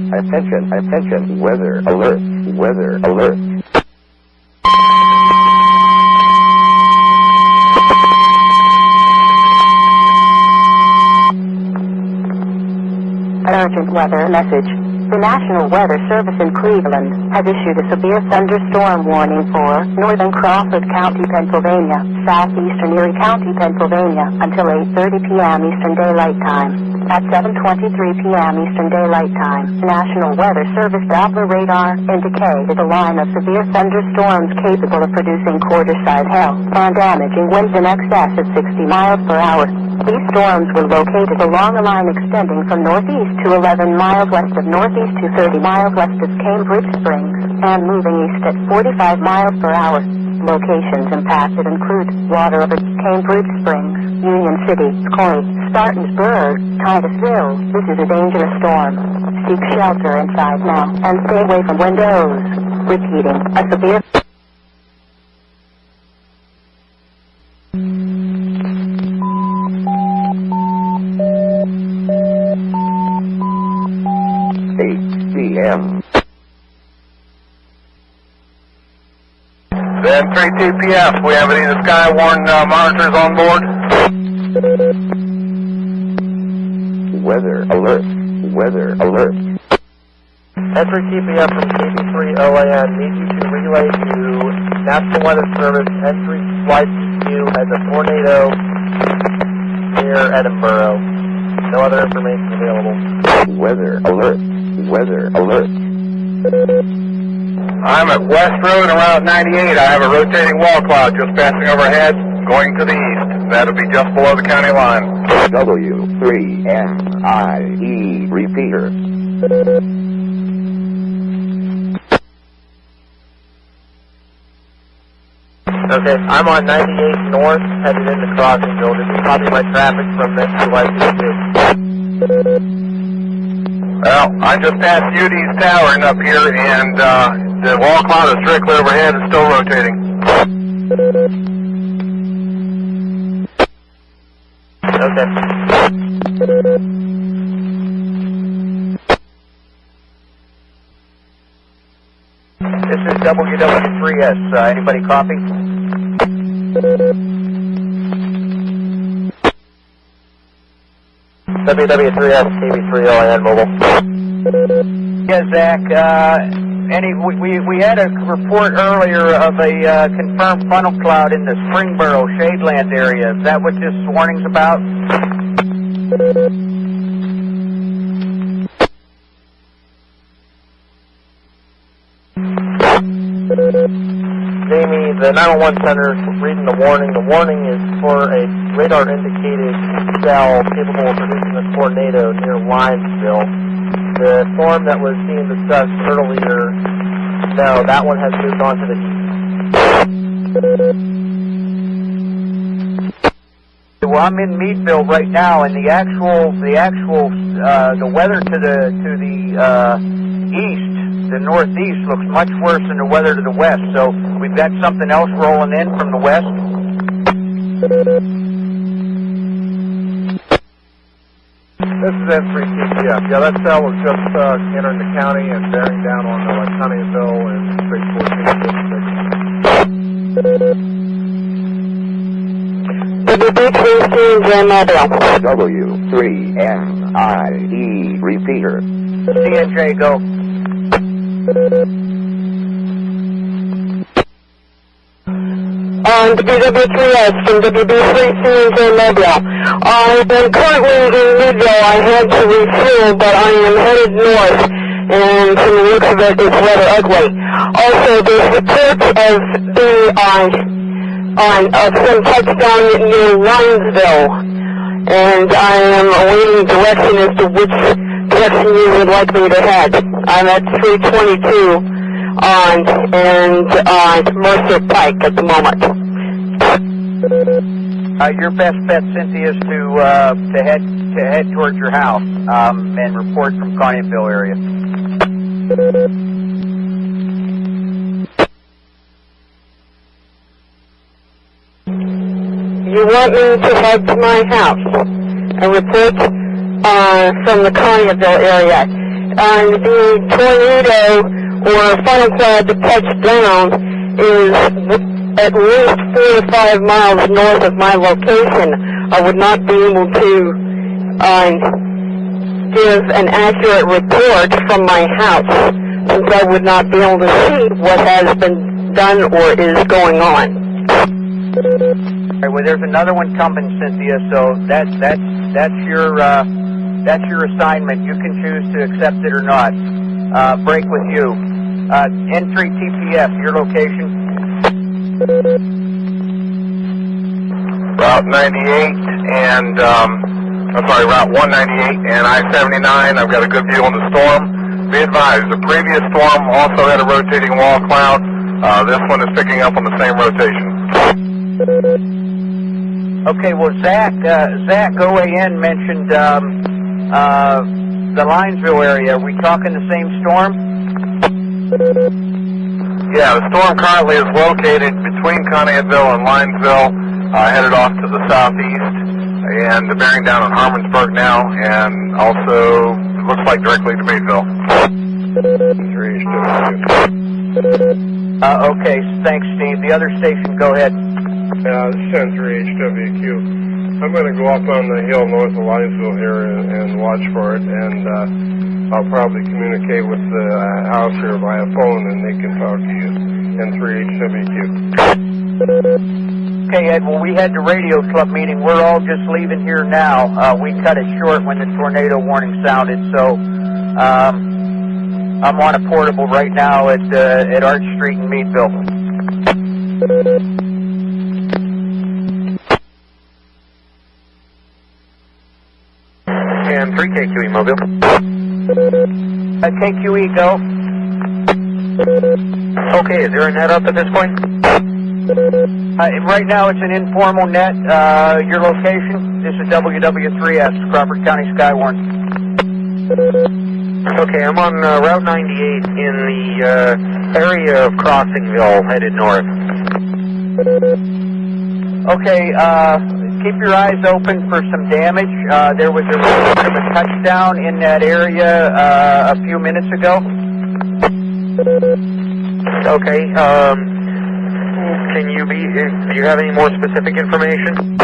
Attention, attention, weather alert, weather alert. Urgent weather message. The National Weather Service in Cleveland has issued a severe thunderstorm warning for northern Crawford County, Pennsylvania, southeastern Erie County, Pennsylvania, until 8:30 p.m. Eastern Daylight Time. At 7:23 p.m. Eastern Daylight Time, the National Weather Service Doppler radar indicated a line of severe thunderstorms capable of producing quarter-size hail and damaging winds in excess of 60 miles per hour. These storms were located along a line extending from northeast to 11 miles west of northeast to 30 miles west of Cambridge Springs and moving east at 45 miles per hour. Locations impacted include Water Over, Cambridge Springs, Union City, Coy, Spartansburg, Titusville. This is a dangerous storm. Seek shelter inside now and stay away from windows. Repeating, a severe... PM. Then 3 TPF, we have any of the SKYWARN monitors on board? Weather alert, weather alert. N3 TPF from KB3OAN needs you to relay to National Weather Service N3 Flight View as a tornado near Edinburgh. No other information available. Weather alert, weather alert. I'm at West Road around 98. I have a rotating wall cloud just passing overhead, going to the east. That'll be just below the county line. W3MIE repeater. Okay, I'm on 98 north, headed into Crossingville. This is probably my traffic from SKYWARN. Well, I just passed UD's towering up here, and the wall cloud is directly overhead and still rotating. Okay. This is W3S. Anybody copy? WW3S, KB3OAN mobile. Yeah, Zach, we had a report earlier of a confirmed funnel cloud in the Springboro Shadeland area. Is that what this warning's about? Jamie, the 911 center is reading the warning. The warning is for a radar-indicated cell capable of producing a tornado near Linesville. The storm that was being discussed earlier, no, that one has moved on to the east. Well, I'm in Meadville right now, and the weather to the east, the northeast, looks much worse than the weather to the west. So we've got something else rolling in from the west. This is N3 TPF. Yeah, that cell was just entering the county and bearing down on Huntingville and straight W3MIE repeater. CNJ, go. WW3S from WB3CNJ Meadville. I am currently in Meadville. I had to refuel, but I am headed north, and from the looks of it, it's rather ugly. Also, there's reports of some touchdown near Linesville, and I am awaiting direction as to which direction you would like me to head. I'm at 322 and Mercer Pike at the moment. Your best bet, Cynthia, is to head towards your house and report from Connieville area. You want me to head to my house and report from the Connieville area. the tornado or funnel cloud that touched down is at least 4 to 5 miles north of my location. I would not be able to give an accurate report from my house, since I would not be able to see what has been done or is going on. All right, well, there's another one coming, Cynthia. So that's your assignment. You can choose to accept it or not. Break with you. N3 TPF, your location. Route 98 and Route 198 and I-79. I've got a good view on the storm. Be advised, the previous storm also had a rotating wall cloud. This one is picking up on the same rotation. Okay, well, Zach OAN mentioned the Linesville area. Are we talking the same storm? Yeah, the storm currently is located between Conneautville and Linesville, headed off to the southeast, and bearing down on Harmonsburg now, and also looks like directly to Meadville. Okay, thanks, Steve. The other station, go ahead. This is 10-3 HWQ. I'm going to go up on the hill north of Linesville here and watch for it, and I'll probably communicate with the house here via phone, and they can talk to you. 10-3 HWQ. Okay, Ed, well, we had the radio club meeting. We're all just leaving here now. We cut it short when the tornado warning sounded, so I'm on a portable right now at Arch Street in Meadville. And 3 KQE Mobile. KQE, go. Okay, is there a net up at this point? Right now it's an informal net. Your location? This is WW3S, Crawford County SKYWARN. Okay, I'm on Route 98 in the area of Crossingville, headed north. Okay, keep your eyes open for some damage. There was a bit of a touchdown in that area a few minutes ago. Okay, do you have any more specific information?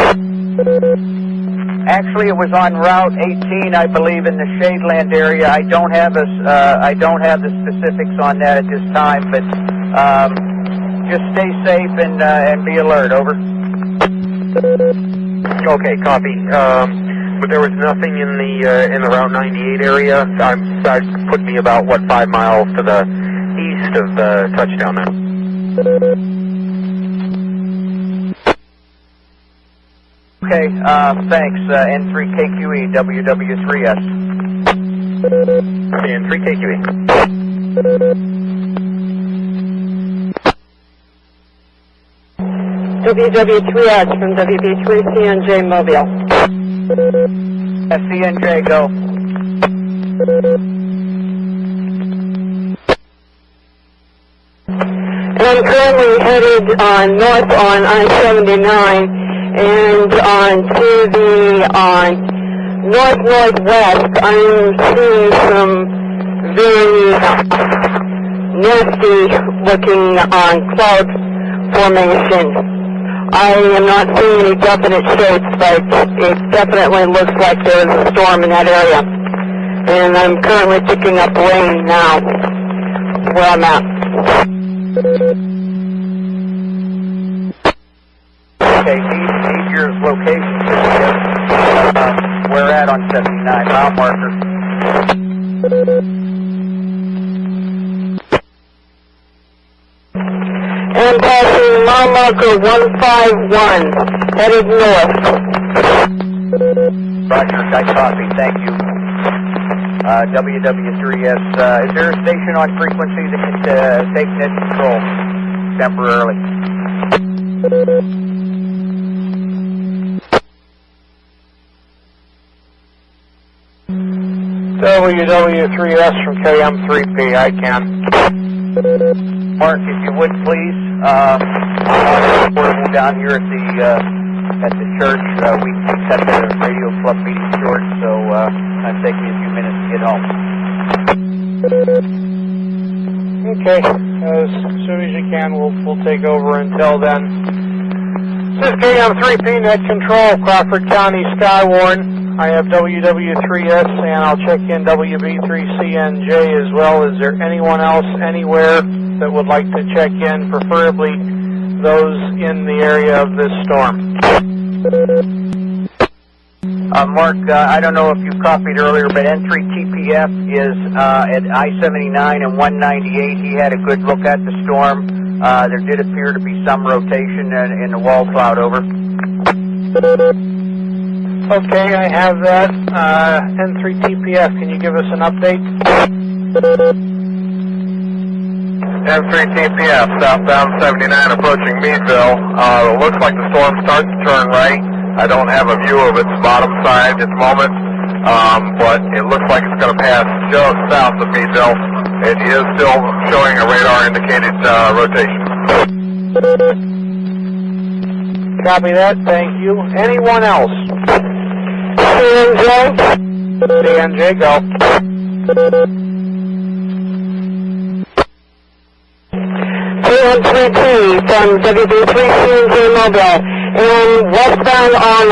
Actually, it was on Route 18, I believe, in the Shadeland area. I don't have the specifics on that at this time, but just stay safe and be alert. Over. Okay, copy. But there was nothing in the Route 98 area. I'd put me about 5 miles to the east of the touchdown now. Okay, thanks. N3KQE, WW3S. N3KQE. WW3S from WB3CNJ Mobile. CNJ, go. I'm currently headed north on I-79 and to the north-northwest. I'm seeing some very nasty-looking cloud formation. I am not seeing any definite shapes, but it definitely looks like there's a storm in that area. And I'm currently picking up rain now where I'm at. Okay, need your location. We're at on 79, mile marker. And passing mile marker 151, headed north. Roger, I copy, thank you. WW3S, is there a station on frequency that can take net control temporarily? WW3S from KM3P, I can. Mark, if you would please, portable down here at the church. We cut the radio club meeting short, so I'm taking a few minutes to get home. Okay, as soon as you can, we'll take over until then. This is KM3P Net Control, Crawford County, SKYWARN. I have WW3S, and I'll check in WB3CNJ as well. Is there anyone else anywhere that would like to check in, preferably those in the area of this storm? Mark, I don't know if you copied earlier, but N3TPF is at I-79 and 198. He had a good look at the storm. There did appear to be some rotation in the wall cloud, over. Okay, I have that. N3TPF, can you give us an update? N3TPF, southbound 79 approaching Meadville. Looks like the storm starts to turn right. I don't have a view of its bottom side at the moment, but it looks like it's going to pass just south of Meadville. It is still showing a radar-indicated rotation. Copy that, thank you. Anyone else? CNJ, go. KM3P from WB3CNJ Meadville, and westbound on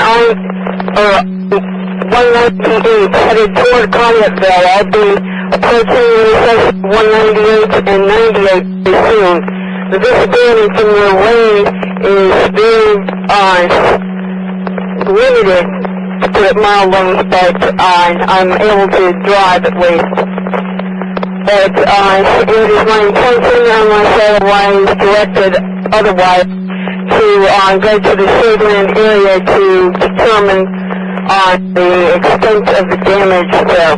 198 headed toward Conneautville. I'll be approaching intersection 198 and 98 very soon. The visibility from your lane is very limited, to put it mildly, but I'm able to drive at least. But it is my intention, unless otherwise directed otherwise, to go to the Shadeland area to determine the extent of the damage there.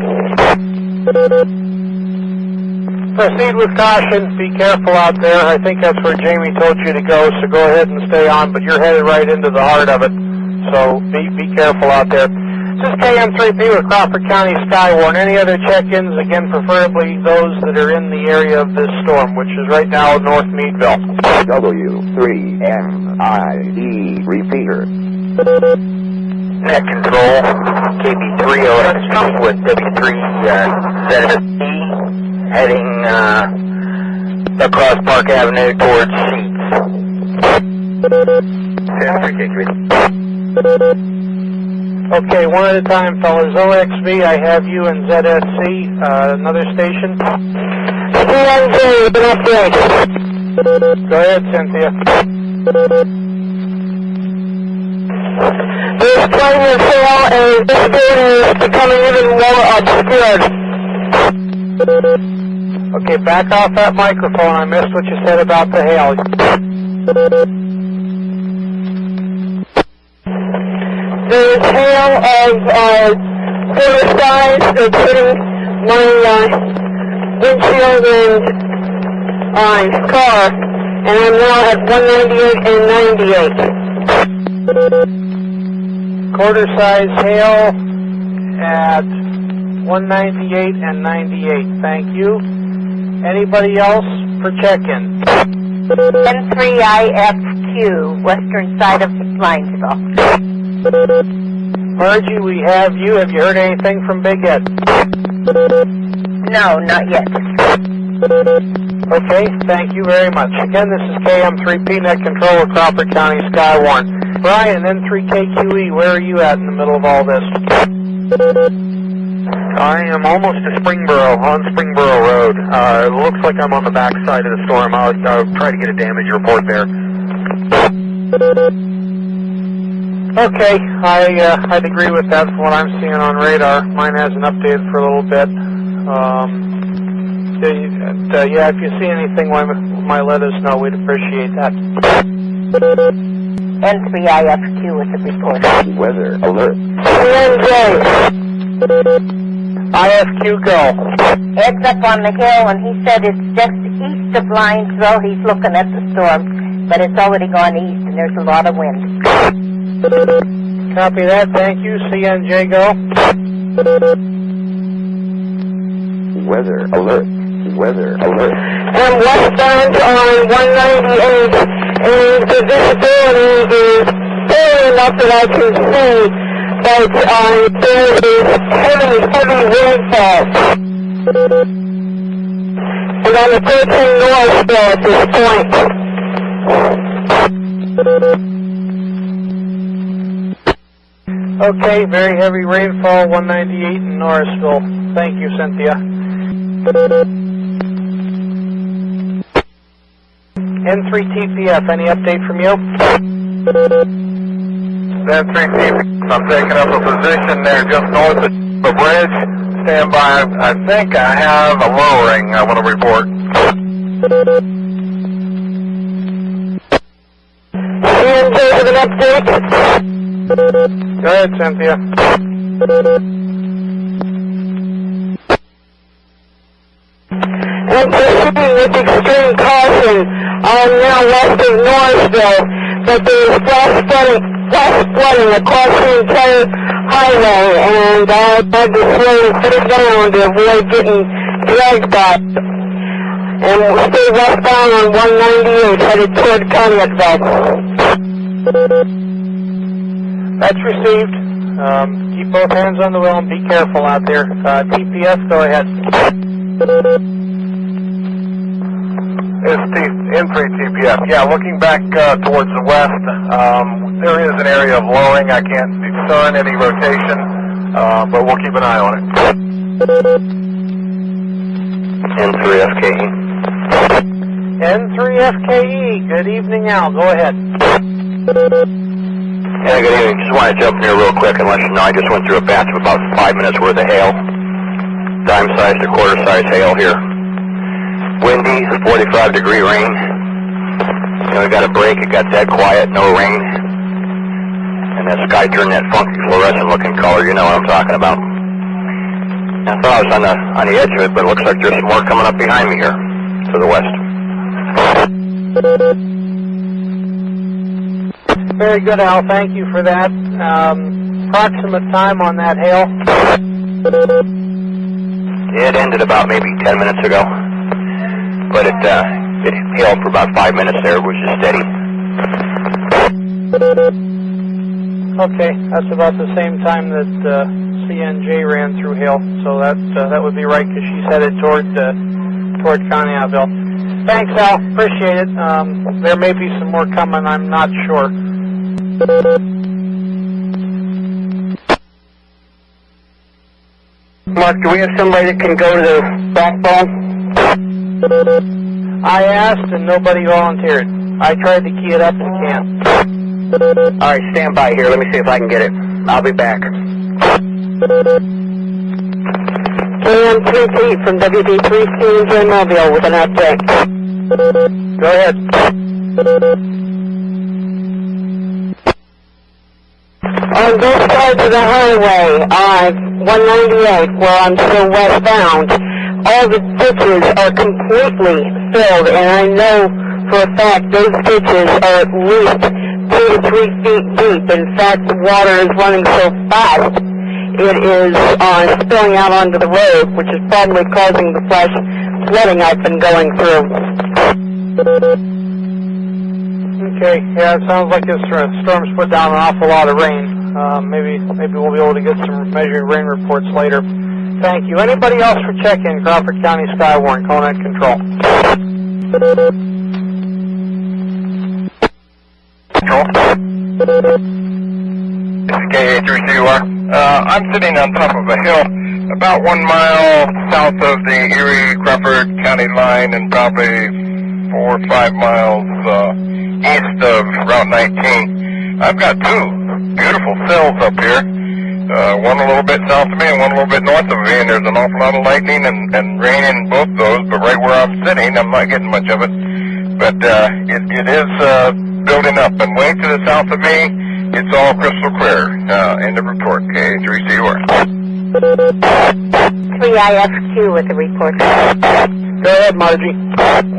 Proceed with caution. Be careful out there. I think that's where Jamie told you to go, so go ahead and stay on, but you're headed right into the heart of it, so be careful out there. This is KM3P with Crawford County, SKYWARN. Any other check-ins? Again, preferably those that are in the area of this storm, which is right now North Meadville. W3MIE repeater. Net Control, KB3OXP with W3ZSE, heading across Park Avenue towards Sheets. Okay, one at a time, fellas. OXV, I have you, and ZSC, another station. CNJ, Go ahead, Cynthia. there's plenty of hail, and this building is becoming even more obscured. Okay, back off that microphone. I missed what you said about the hail. There's hail of quarter size that's hitting my windshield and car, and I'm now at 198 and 98. Quarter size hail at 198 and 98. Thank you. Anybody else for check-in? N3IFQ, western side of Linesville. Margie, we have you. Have you heard anything from Big Ed? No, not yet. Okay, thank you very much. Again, this is KM3P Net Control of Crawford County, SKYWARN. Brian, N3KQE, where are you at in the middle of all this? I am almost to Springboro, on Springboro Road. It looks like I'm on the back side of the storm. I'll try to get a damage report there. Okay, I'd agree with that from what I'm seeing on radar. Mine hasn't updated for a little bit. Yeah, if you see anything, why let us know. We'd appreciate that. N3IFQ with the report. Weather alert. IFQ, go. Ed's up on the hill, and he said it's just east of Linesville. He's looking at the storm, but it's already gone east, and there's a lot of wind. Copy that. Thank you. CNJ, go. Weather alert. Weather alert. I'm westbound on 198, and the visibility is fair enough that I can see, but there is heavy rainfall. I'm approaching Northville at this point. Okay, very heavy rainfall, 198 in Norrisville. Thank you, Cynthia. N3TPF, any update from you? N3TPF, I'm taking up a position there just north of the bridge. Stand by. I think I have a lowering I want to report. CNJ with an update. Go ahead, Cynthia. And proceeding with extreme caution, I'm now west of Norrisville, but there is flash flooding across the entire highway, and I had to slow it down to avoid getting dragged back. And we'll stay westbound on 198, headed toward Conneautville. That's received. Keep both hands on the wheel and be careful out there. TPF, go ahead. It's N3TPF. Yeah, looking back towards the west, there is an area of lowering. I can't discern any rotation, but we'll keep an eye on it. N3FKE. N3FKE, good evening, Al. Go ahead. Yeah, good evening. Just want to jump in here real quick and let you know I just went through a batch of about 5 minutes worth of hail. Dime-sized to quarter-sized hail here. Windy, 45-degree rain. You know, we got a break. It got dead quiet, no rain. And that sky turned that funky fluorescent-looking color. You know what I'm talking about. I thought I was on the edge of it, but it looks like there's some more coming up behind me here to the west. Very good, Al. Thank you for that. Approximate time on that hail? It ended about maybe 10 minutes ago. But it hailed for about 5 minutes there, which is steady. Okay, that's about the same time that CNJ ran through hail, so that would be right because she's headed toward Conneautville. Thanks, Al. Appreciate it. There may be some more coming. I'm not sure. Mark, do we have somebody that can go to the backbone? I asked and nobody volunteered. I tried to key it up and can't. All right, stand by here. Let me see if I can get it. I'll be back. KM3T from WD3MIE Meadville with an update. Go ahead. On both sides of the highway, on 198, where I'm still westbound, all the ditches are completely filled, and I know for a fact those ditches are at least 2 to 3 feet deep. In fact, the water is running so fast, it is spilling out onto the road, which is probably causing the flash flooding I've been going through. Okay, yeah, it sounds like this storm's put down an awful lot of rain. Maybe we'll be able to get some measured rain reports later. Thank you. Anybody else for check-in? Crawford County SKYWARN, Conet Control. Control. This is KA3CUR. I'm sitting on top of a hill about 1 mile south of the Erie-Crawford County line and probably 4 or 5 miles east of Route 19. I've got 2 beautiful cells up here. One a little bit south of me and one a little bit north of me, and there's an awful lot of lightning and rain in both those, but right where I'm sitting, I'm not getting much of it. But it is building up, and way to the south of me, it's all crystal clear. End of report, KA3CUR. 3IFQ with the report. Go ahead, Margie.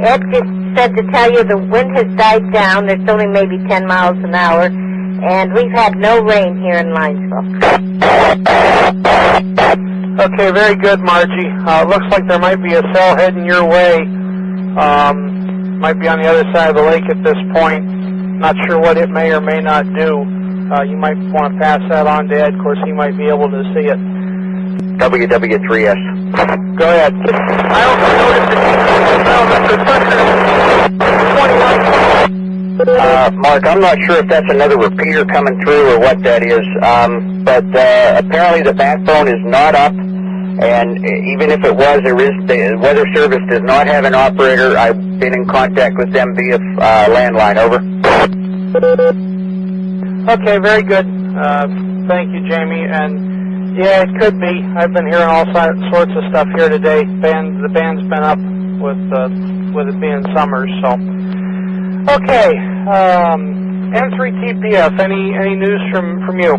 Ed just said to tell you the wind has died down. It's only maybe 10 miles an hour. And we've had no rain here in Linesville. Okay, very good, Margie. Looks like there might be a cell heading your way. Might be on the other side of the lake at this point. Not sure what it may or may not do. You might want to pass that on to Ed. Of course, he might be able to see it. WW3S. Go ahead. I also noticed that Mark, I'm not sure if that's another repeater coming through or what that is, but apparently the backbone is not up, and even if it was, the Weather Service does not have an operator. I've been in contact with them via landline. Over. Okay, very good. Thank you, Jamie. And yeah, it could be. I've been hearing all sorts of stuff here today. The band's been up with it being summer, so. Okay, M3TPF. Any news from you?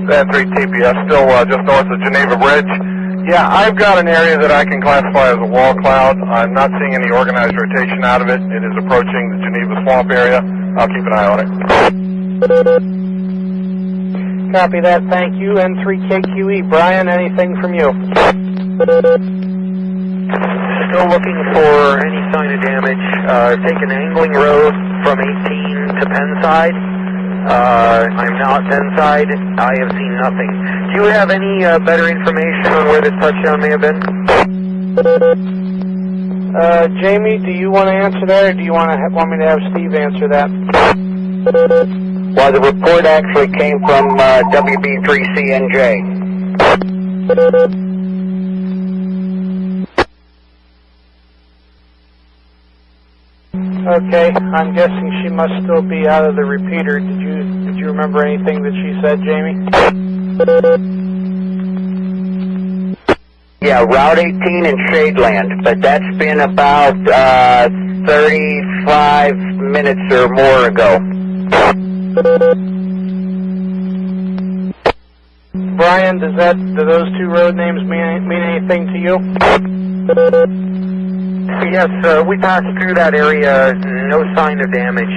M3TPF, still just north of Geneva Bridge. Yeah, I've got an area that I can classify as a wall cloud. I'm not seeing any organized rotation out of it. It is approaching the Geneva Swamp area. I'll keep an eye on it. Copy that, thank you. N3KQE. Brian, anything from you? Still looking for any sign of damage. Taken Angling Road from 18 to Pennside. I'm now at Pennside. I have seen nothing. Do you have any better information on where this touchdown may have been? Jamie, do you want to answer that, or do you want me to have Steve answer that? Well, the report actually came from WB3CNJ. Okay, I'm guessing she must still be out of the repeater. Did you remember anything that she said, Jamie? Yeah, Route 18 in Shadeland, but that's been about 35 minutes or more ago. Brian, do those two road names mean anything to you? Yes, we passed through that area. No sign of damage.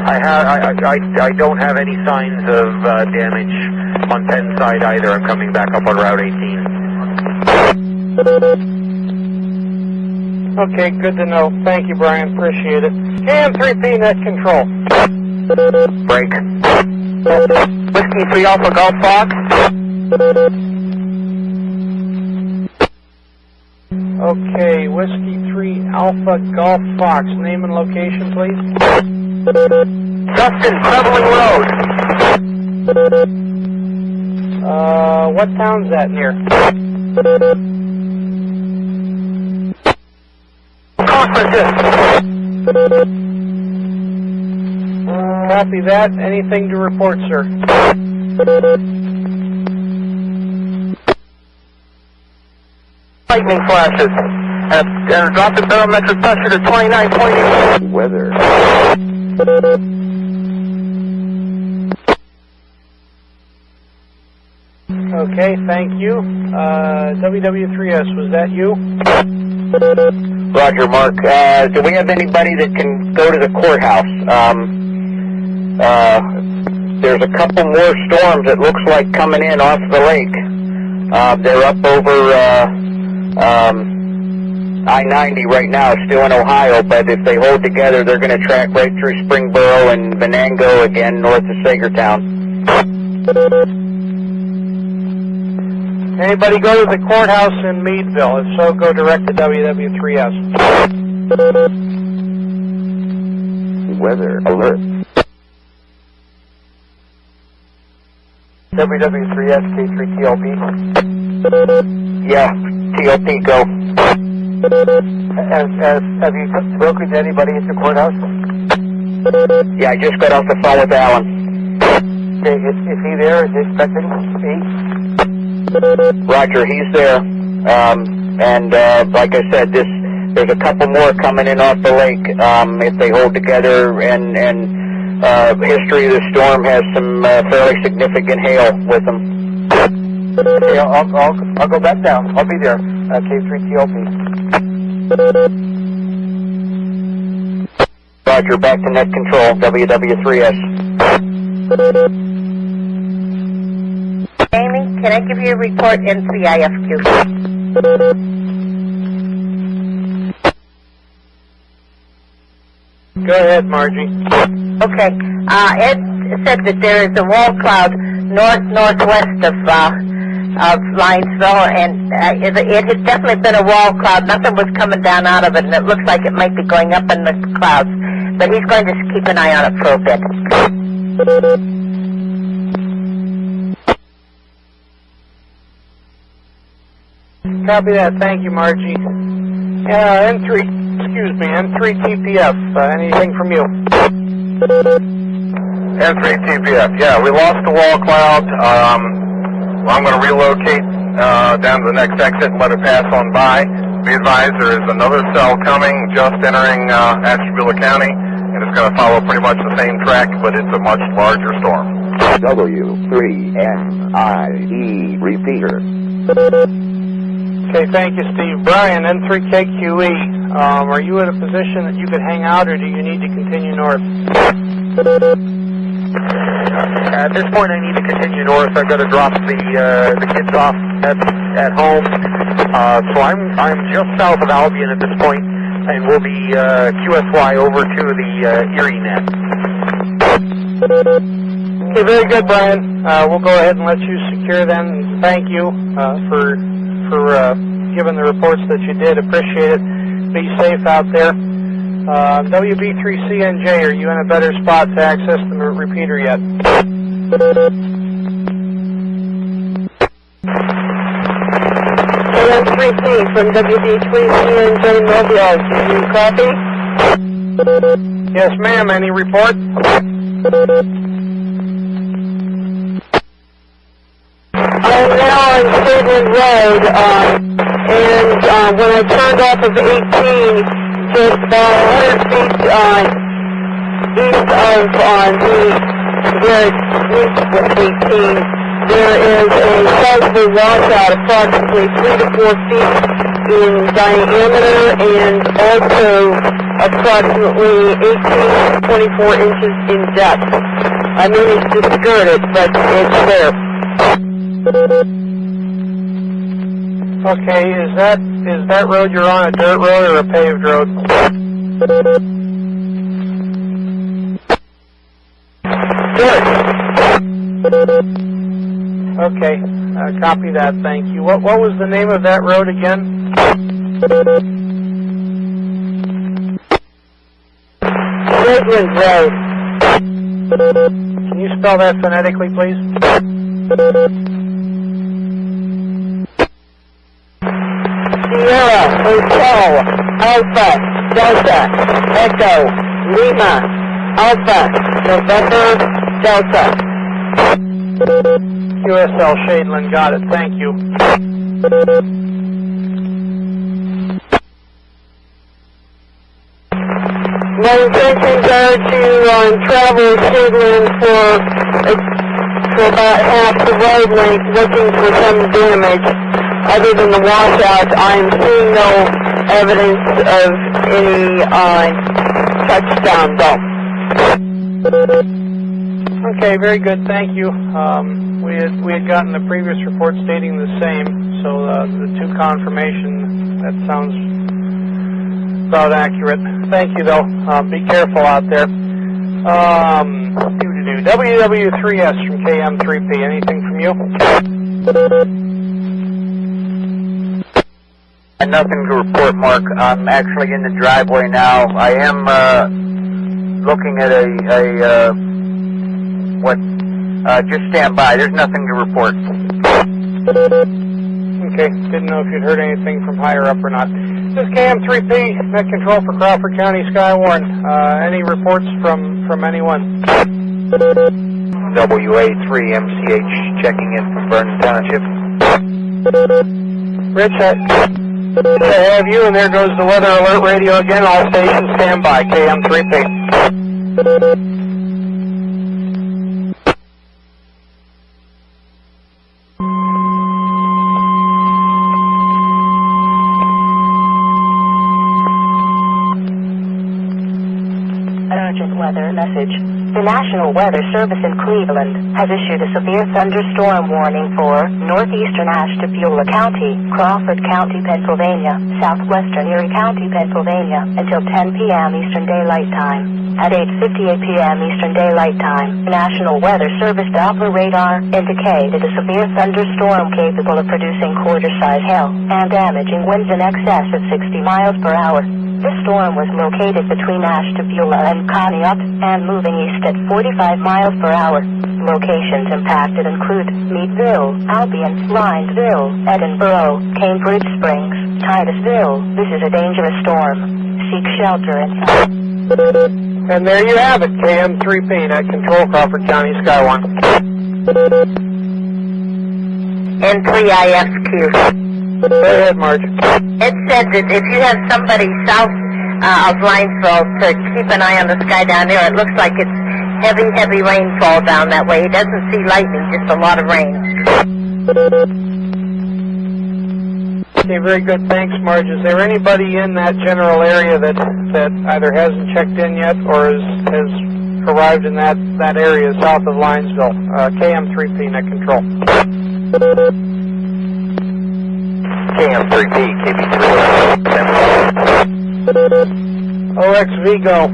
I don't have any signs of damage on Penn side either. I'm coming back up on Route 18. Okay, good to know. Thank you, Brian. Appreciate it. KM3P net control. Break. Whiskey 3 Alpha Golf Fox. Okay, Whiskey 3 Alpha Golf Fox. Name and location, please. Dustin, Traveling Road. What town's that near? Conferences. Copy that. Anything to report, sir? Lightning flashes. And drop the barometric pressure to 29.8. Weather. Okay, thank you. WW3S, was that you? Roger, Mark. Do we have anybody that can go to the courthouse? There's a couple more storms, it looks like, coming in off the lake. They're up over I-90 right now, still in Ohio, but if they hold together, they're going to track right through Springboro and Venango again, north of Sagertown. Anybody go to the courthouse in Meadville? If so, go direct to WW3S. Weather alert. WW3S, K3TLP. Yeah, TLP, go. Have you spoken to anybody at the courthouse? Yeah, I just got off the phone with Alan. Okay, is he there? Is he expecting me? Roger, he's there. And like I said, there's a couple more coming in off the lake. If they hold together, and history of the storm has some fairly significant hail with them. Okay, I'll go back down. I'll be there. K3TLP. Roger, back to net control, WW3S. Amy, can I give you a report N3IFQ? Go ahead, Margie. Okay. said that there is a wall cloud northwest of Linesville, and it has definitely been a wall cloud. Nothing was coming down out of it, and it looks like it might be going up in the clouds. But he's going to keep an eye on it for a bit. Copy that. Thank you, Margie. N3 TPF. Anything from you? N3 TPF. Yeah, we lost the wall cloud. I'm going to relocate down to the next exit and let it pass on by. Be advised, there is another cell coming, just entering Ashtabula County, and it's going to follow pretty much the same track, but it's a much larger storm. W3MIE repeater. Okay, thank you, Steve. Brian, N3KQE, are you in a position that you could hang out, or do you need to continue north? At this point, I need to continue north. I've got to drop the kids off at home. So I'm just south of Albion at this point, and we'll be QSY over to the Erie net. Okay, very good, Brian. We'll go ahead and let you secure then. Thank you for giving the reports that you did. Appreciate it. Be safe out there. WB3CNJ, are you in a better spot to access the repeater yet? KM3P from WB3CNJ Meadville, do you copy? Yes, ma'am. Any report? I'm now on Stadium Road, and when I turned off of 18, just about 100 feet east of where it meets with 18, there is a sizable washout approximately 3 to 4 feet in diameter and also approximately 18 to 24 inches in depth. I managed to skirt it, but it's there. Okay, is that road you're on a dirt road or a paved road? Dirt. Okay, copy that, thank you. What was the name of that road again? Redland Road. Can you spell that phonetically, please? Sierra, Hotel, Alpha, Delta, Echo, Lima, Alpha, November, Delta. QSL Shadeland, got it, thank you. My intentions are to travel Shadeland for about half the road length, looking for some damage. Other than the washout, I'm seeing no evidence of any touchdown, though. Okay, very good, thank you. We had gotten the previous report stating the same, so the two confirmation, that sounds about accurate. Thank you, though. Be careful out there. WW3S from KM3P, anything from you? Nothing to report, Mark. I'm actually in the driveway now. I am looking at just stand by. There's nothing to report. Okay, didn't know if you'd heard anything from higher up or not. This is KM3P, Net Control for Crawford County, SKYWARN. Any reports from anyone? WA3MCH checking in from Vernon Township. Rich, I have you, and there goes the weather alert radio again. All stations stand by. KM3P. An urgent weather message. The National Weather Service in Cleveland has issued a severe thunderstorm warning for northeastern Ashtabula County, Crawford County, Pennsylvania, southwestern Erie County, Pennsylvania, until 10 p.m. Eastern Daylight Time. At 8:58 p.m. Eastern Daylight Time, the National Weather Service Doppler radar indicated a severe thunderstorm capable of producing quarter-size hail and damaging winds in excess of 60 miles per hour. This storm was located between Ashtabula and Conneaut and moving east at 45 miles per hour. Locations impacted include Meadville, Albion, Lineville, Edinburgh, Cambridge Springs, Titusville. This is a dangerous storm. Seek shelter inside. And there you have it, KM3P, Net Control, Crawford County, SKYWARN. N3IFQ. Go ahead, Marge. It said that if you have somebody south of Linesville to keep an eye on the sky down there, it looks like it's heavy rainfall down that way. He doesn't see lightning, just a lot of rain. Okay, very good. Thanks, Marge. Is there anybody in that general area that either hasn't checked in yet or has arrived in that area south of Linesville? KM3P, Net Control. KM3P, KB3. OXV, go.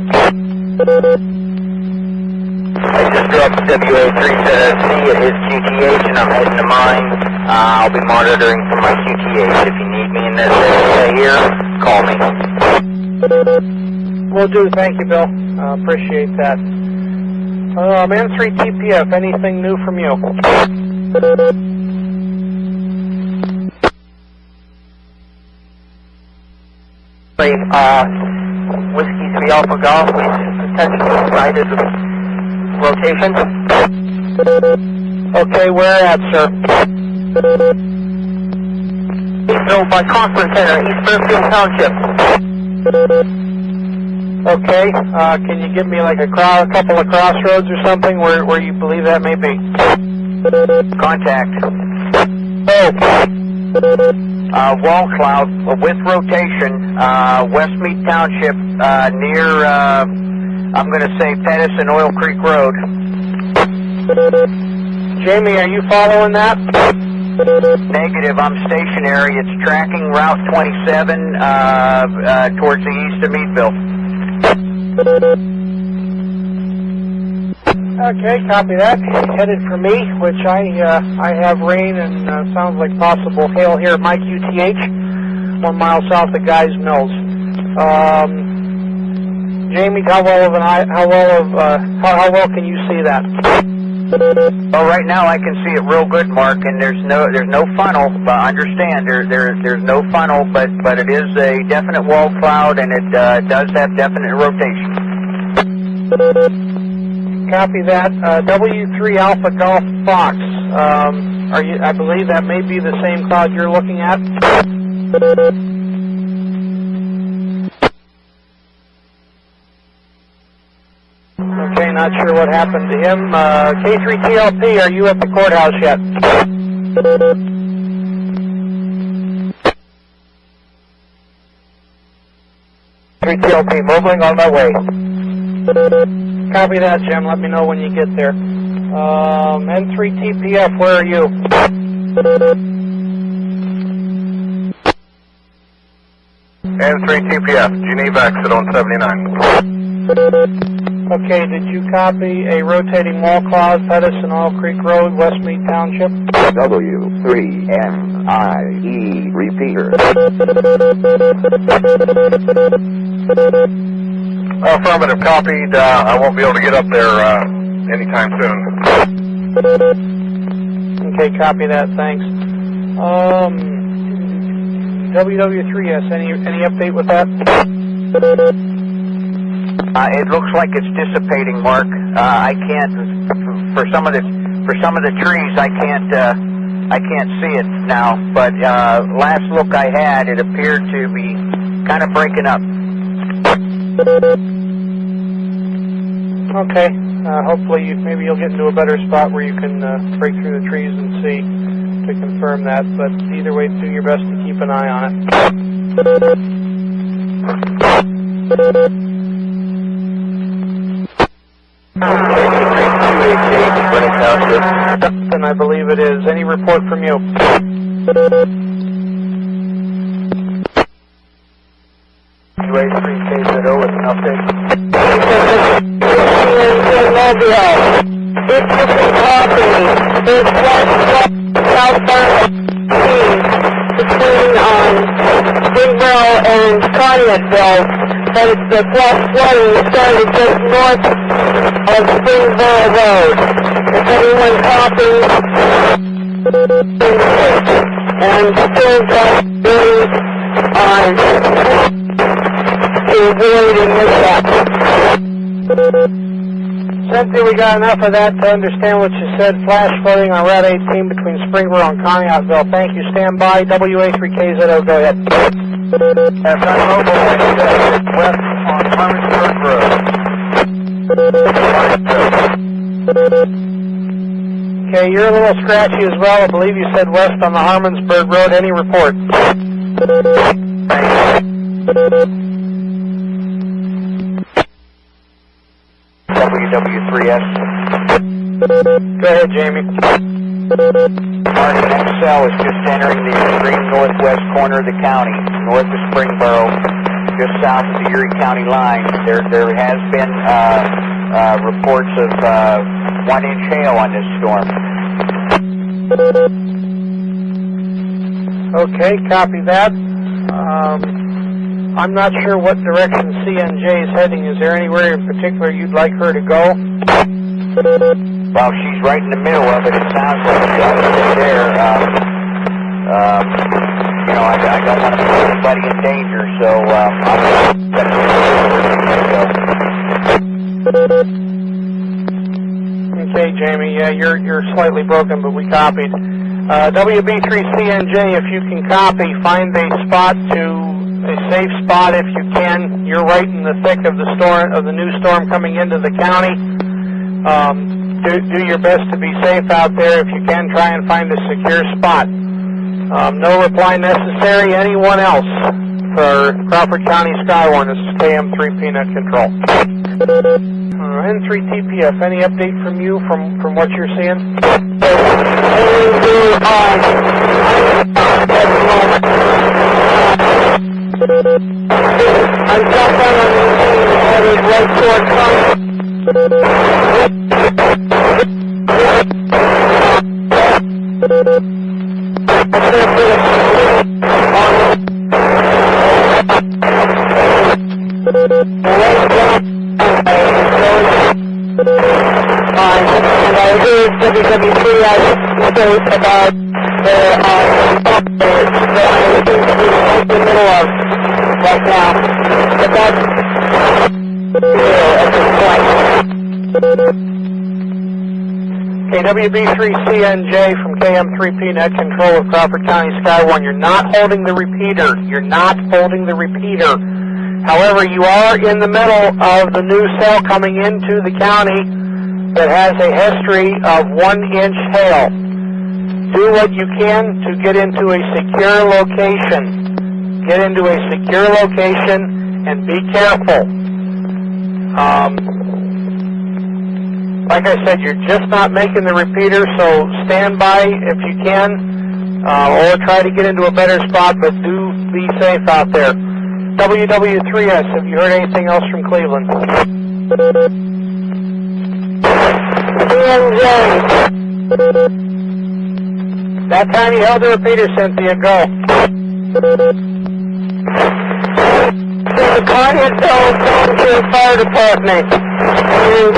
I just dropped WA3C at his QTH and I'm heading to mine. I'll be monitoring from my QTH. If you need me in this area here, call me. Will do. Thank you, Bill. Appreciate that. N3TPF, anything new from you? Whiskey 3 Alpha Golf, we potentially sighted rotation. Okay, where at, sir? Meadville by Conference Center, East Fairfield Township. Okay, can you give me like a couple of crossroads or something where you believe that may be? Contact. Wall cloud with rotation, Westmead Township, near, I'm going to say Pettis and Oil Creek Road. Jamie, are you following that? Negative, I'm stationary. It's tracking Route 27 towards the east of Meadville. Okay, copy that. Headed for me, which I have rain and sounds like possible hail here at my QTH, 1 mile south of Guy's Mills. Jamie, how well can you see that? Well, right now I can see it real good, Mark, and there's no funnel. But understand there's no funnel, but it is a definite wall cloud, and it does have definite rotation. Copy that. W3 Alpha Golf Fox. I believe that may be the same cloud you're looking at. Okay, not sure what happened to him. K3TLP, are you at the courthouse yet? K3TLP, moving on my way. Copy that, Jim. Let me know when you get there. N3TPF, where are you? N3TPF, Geneva exit on 79. Okay, did you copy a rotating wall cloud, Pettis and Oil Creek Road, Westmead Township? W3MIE repeater. Affirmative, copied. I won't be able to get up there anytime soon. Okay, copy that, thanks. WW3S, any update with that? It looks like it's dissipating, Mark. I can't for some of the trees. I can't see it now. But last look I had, it appeared to be kind of breaking up. Okay. Hopefully, maybe you'll get into a better spot where you can break through the trees and see to confirm that. But either way, do your best to keep an eye on it. And I believe it is. Any report from you? W3KZO with an update. Meadville. If you can copy, there's one southbound between Springboro and Conneautville, but the flash flooding started just north of Springboro Road. If anyone copies, and I'm still doing on to avoid a mishap. Cynthia, we got enough of that to understand what you said. Flash flooding on Route 18 between Springboro and Conneautville. Thank you. Stand by. WA3KZO, go ahead. FM Mobile, west on Harrisburg Road. Okay, you're a little scratchy as well. I believe you said west on the Harmonsburg Road. Any report? WW3S. Go ahead, Jamie. Martin XL is just entering the extreme northwest corner of the county, north of Springboro, just south of the Erie County line. There has been reports of 1-inch hail on this storm. Okay, copy that. I'm not sure what direction CNJ is heading. Is there anywhere in particular you'd like her to go? Well, she's right in the middle of it. It sounds like she's there. You know, I don't want to put anybody in danger, so Okay, Jamie. Yeah, you're slightly broken, but we copied. WB3CNJ, if you can copy, find a spot a safe spot if you can. You're right in the thick of the storm, of the new storm coming into the county. Do your best to be safe out there. If you can, try and find a secure spot. No reply necessary. Anyone else for Crawford County SKYWARN? This is KM3P Net Control. N3TPF, any update from you from what you're seeing? I'm southbound on the headed right toward and I heard WW3S state about the middle of right now, but that's at this point. Okay, WB3CNJ from KM3P Net Control of Crawford County SKYWARN. You're not holding the repeater. You're not holding the repeater. However, you are in the middle of the new cell coming into the county that has a history of 1-inch hail. Do what you can to get into a secure location. Get into a secure location and be careful. Like I said, you're just not making the repeater, so stand by if you can, or try to get into a better spot, but do be safe out there. WW3S, have you heard anything else from Cleveland? That time you held the repeater, Cynthia, go. The Conneautville Volunteer Fire Department and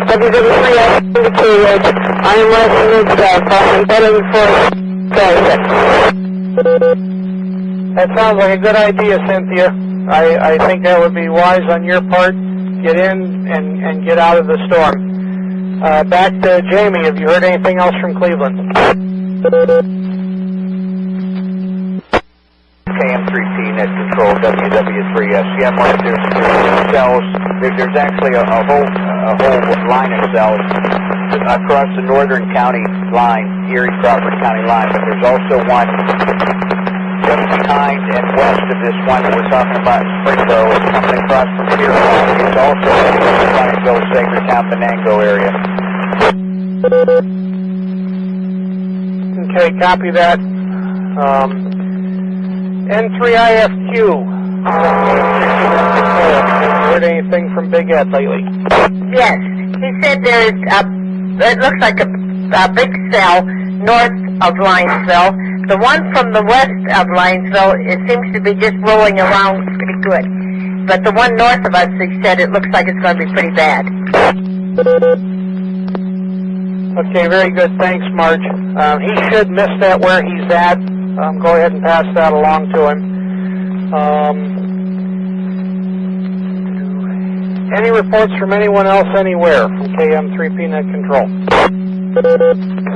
WW3S indicated I am west Meadville, I'm heading for transit. That sounds like a good idea, Cynthia. I think that would be wise on your part. Get in and get out of the storm. Back to Jamie. Have you heard anything else from Cleveland? KM3P Net Control, WW3S. Yeah, Mark, there's cells. There's actually a whole line of cells across the northern county line, Erie Crawford County line, but there's also one just behind and west of this one that we're talking about in Springboro. It's coming across from Pierce County. It's also in the Pines, Sagertown, Venango area. Okay, copy that. N3IFQ. Have you heard anything from Big Ed lately? Yes, he said there's it looks like a big cell north of Linesville. The one from the west of Linesville, it seems to be just rolling around pretty good. But the one north of us, he said it looks like it's going to be pretty bad. Okay, very good. Thanks, Marge. He should miss that where he's at. Go ahead and pass that along to him. Any reports from anyone else anywhere from KM3P Net Control?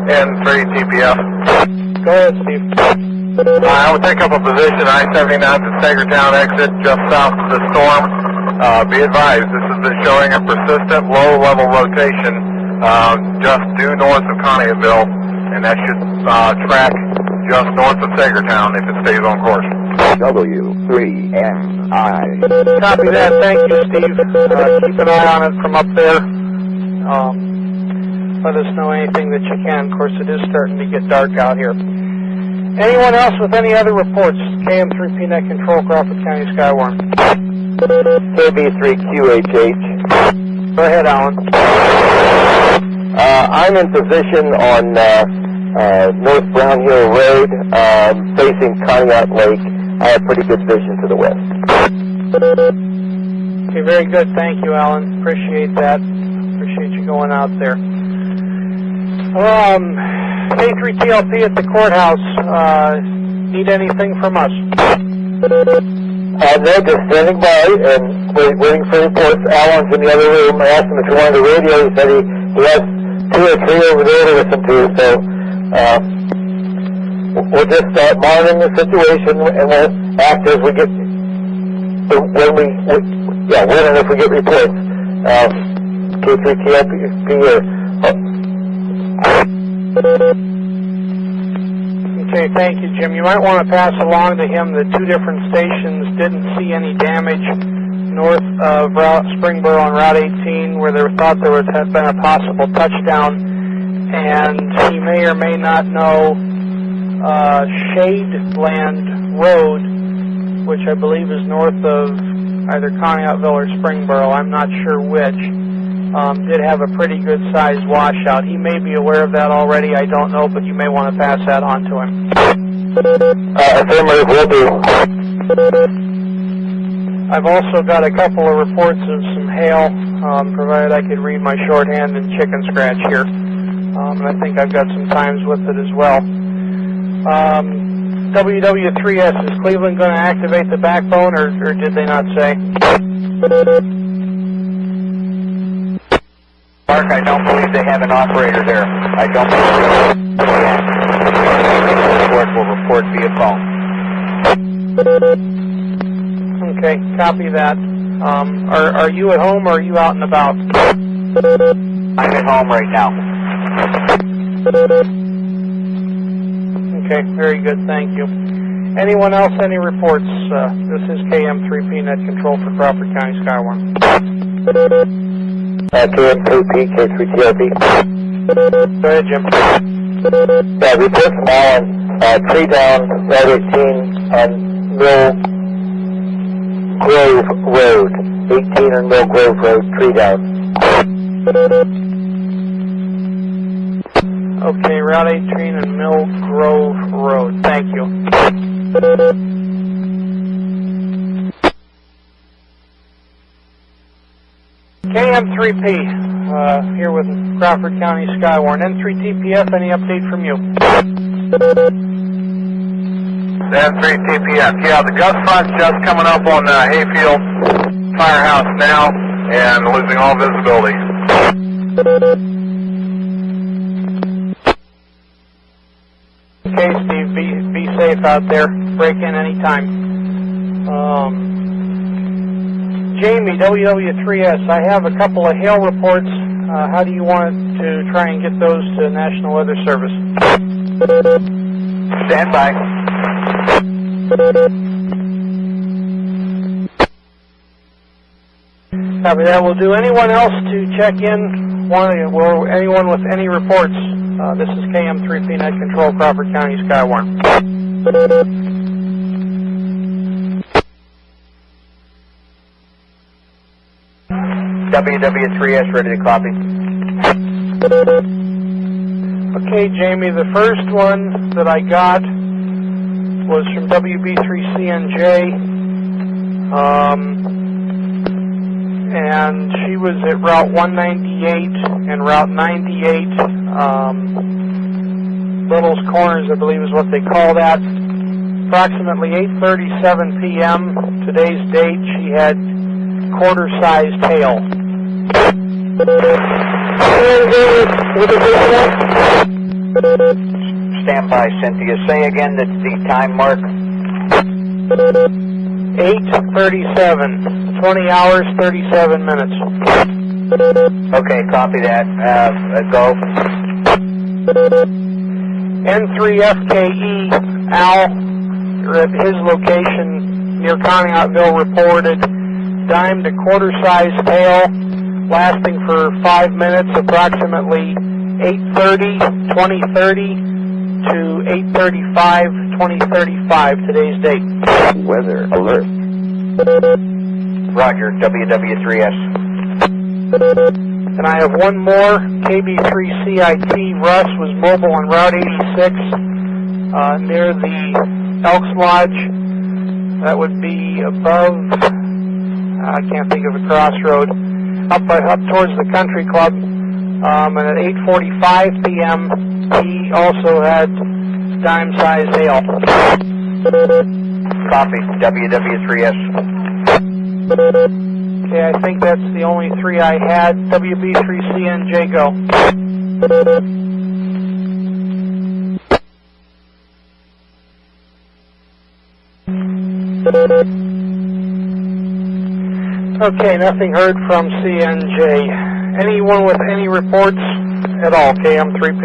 N3TPF. Go ahead, Steve. I will take up a position I-79 to Sagertown exit just south of the storm. Be advised, this has been showing a persistent low-level rotation just due north of Conneautville, and that should track just north of Sagertown if it stays on course. W3MIE. Copy that. Thank you, Steve. Keep an eye on it from up there. Let us know anything that you can. Of course, it is starting to get dark out here. Anyone else with any other reports? KM3P Net Control, Crawford County, SKYWARN. KB3QHH. Go ahead, Alan. I'm in position on North Brown Hill Road, facing Conneaut Lake. I have pretty good vision to the west. Okay, very good. Thank you, Alan. Appreciate that. Appreciate you going out there. K3TLP at the courthouse. Need anything from us? No, just standing by and waiting for reports. Alan's in the other room. I asked him if he wanted the radio. He said he has 2 or 3 over there to listen to. So we'll just start monitoring the situation, and we'll act as we get when and if we get reports. K3TLP here. Okay, thank you, Jim. You might want to pass along to him that 2 different stations didn't see any damage north of Springboro on Route 18, where they thought there had been a possible touchdown, and he may or may not know Shadeland Road, which I believe is north of either Conneautville or Springboro. I'm not sure which. Did have a pretty good sized washout. He may be aware of that already, I don't know, but you may want to pass that on to him. Affirmative, will do. I've also got a couple of reports of some hail, provided I could read my shorthand and chicken scratch here. And I think I've got some times with it as well. WW3S, is Cleveland going to activate the backbone, or did they not say? Mark, I don't believe they have an operator there. I don't believe will report via phone. Okay, copy that. Are you at home or are you out and about? I'm at home right now. Okay, very good, thank you. Anyone else, any reports? This is KM3P Net Control for Crawford County, SKYWARN. KM3P, K3TLP. Go ahead, Jim. Report from Alan. Tree down, Route 18 on Mill Grove Road. 18 on Mill Grove Road, tree down. Okay, Route 18 and Mill Grove Road. Thank you. KM3P, here with Crawford County, SKYWARN. N3TPF, any update from you? N3TPF, yeah, the gust front's just coming up on Hayfield Firehouse now and losing all visibility. Okay, Steve, be safe out there. Break in anytime. Jamie, WW3S, I have a couple of hail reports. How do you want to try and get those to National Weather Service? Stand by. Copy that. We'll do anyone else to check in. Will anyone with any reports? This is KM3P Net Control, Crawford County, SKYWARN. WW3S ready to copy. Okay, Jamie, the first one that I got was from WB3CNJ, and she was at Route 198 and Route 98, Little's Corners, I believe is what they call that. Approximately 8:37 p.m. today's date, she had quarter-sized hail. Stand by, Cynthia. Say again the time mark. 8:37, 20 hours, 37 minutes. Okay, copy that. Go. N3FKE, Al, at his location near Conneautville, reported dime to quarter-sized hail lasting for 5 minutes, approximately 8:30, 20:30 to 8:35, 20:35, today's date. Weather alert. Roger, WW3S. And I have one more. KB3CIT, Russ, was mobile on Route 86 near the Elks Lodge. That would be above, I can't think of a crossroad, up towards the country club. And at 8:45 p.m., he also had dime-sized hail. Copy, WW3S. Okay, I think that's the only three I had. WB3CNJ, go. Okay, nothing heard from CNJ. Anyone with any reports at all? KM3P.